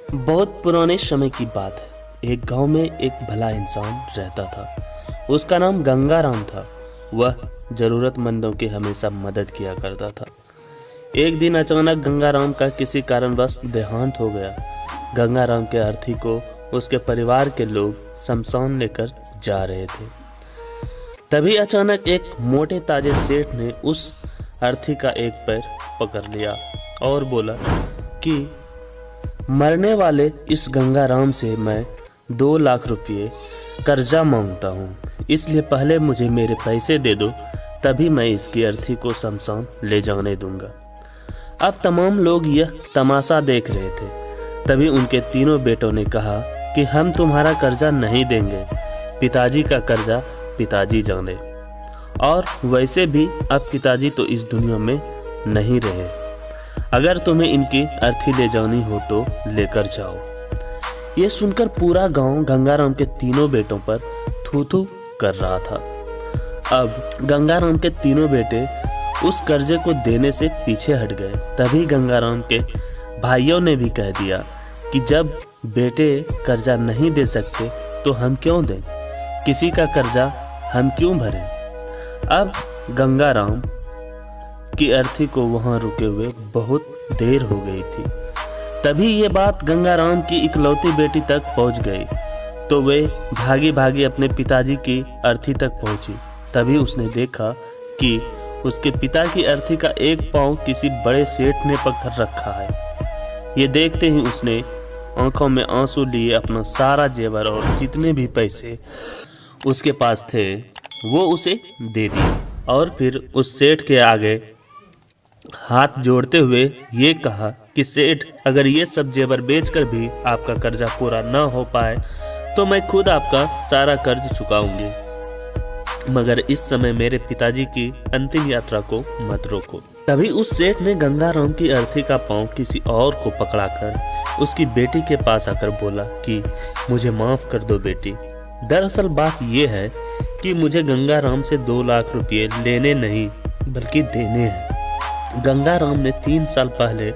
बहुत पुराने समय की बात है। एक गांव में एक भला इंसान रहता था। उसका नाम गंगाराम था। वह जरूरतमंदों की हमेशा मदद किया करता था। एक दिन अचानक गंगाराम का किसी कारणवश देहांत हो गया। गंगाराम के अर्थी को उसके परिवार के लोग शमशान लेकर जा रहे थे। तभी अचानक एक मोटे ताजे सेठ ने उस अर्थी का एक पैर पकड़ लिया और बोला कि मरने वाले इस गंगाराम से मैं 2 लाख रुपये कर्जा मांगता हूँ, इसलिए पहले मुझे मेरे पैसे दे दो, तभी मैं इसकी अर्थी को शमशान ले जाने दूंगा। अब तमाम लोग यह तमाशा देख रहे थे। तभी उनके तीनों बेटों ने कहा कि हम तुम्हारा कर्जा नहीं देंगे, पिताजी का कर्जा पिताजी जाने। और वैसे भी अब पिताजी तो इस दुनिया में नहीं रहे। अगर तुम्हें इनकी अर्थी ले जानी हो तो लेकर जाओ। ये सुनकर पूरा गांव गंगाराम के तीनों बेटों पर थू थू कर रहा था। अब गंगाराम के तीनों बेटे उस कर्जे को देने से पीछे हट गए। तभी गंगाराम के भाइयों ने भी कह दिया कि जब बेटे कर्जा नहीं दे सकते तो हम क्यों दें, किसी का कर्जा हम क्यों भरें। अब गंगाराम की अर्थी को वहां रुके हुए बहुत देर हो गई थी। तभी ये बात गंगाराम की इकलौती बेटी तक पहुंच गई, तो वे भागी भागी अपने पिताजी की अर्थी तक पहुंची। तभी उसने देखा कि उसके पिता की अर्थी का एक पांव किसी बड़े सेठ ने पकड़ रखा है। ये देखते ही उसने आंखों में आंसू लिए अपना सारा जेवर और जितने भी पैसे उसके पास थे वो उसे दे दिए और फिर उस सेठ के आगे हाथ जोड़ते हुए ये कहा कि सेठ, अगर ये सब जेवर बेचकर भी आपका कर्जा पूरा न हो पाए तो मैं खुद आपका सारा कर्ज चुकाऊंगी, मगर इस समय मेरे पिताजी की अंतिम यात्रा को मत रोको। तभी उस सेठ ने गंगाराम की अर्थी का पांव किसी और को पकड़ाकर उसकी बेटी के पास आकर बोला कि मुझे माफ कर दो बेटी। दरअसल बात यह है कि मुझे गंगाराम से 2 लाख रुपये लेने नहीं बल्कि देने हैं। गंगाराम ने 3 साल पहले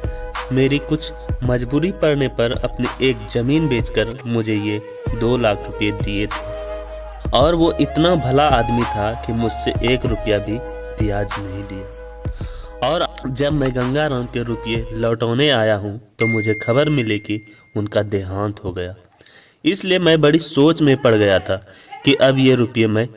मेरी कुछ मजबूरी पड़ने पर अपनी एक जमीन बेचकर मुझे ये 2 लाख रुपये दिए थे, और वो इतना भला आदमी था कि मुझसे 1 रुपया भी ब्याज नहीं दिया। और जब मैं गंगाराम के रुपये लौटाने आया हूँ तो मुझे खबर मिली कि उनका देहांत हो गया। इसलिए मैं बड़ी सोच में पड़ गया था कि अब ये रुपये मैं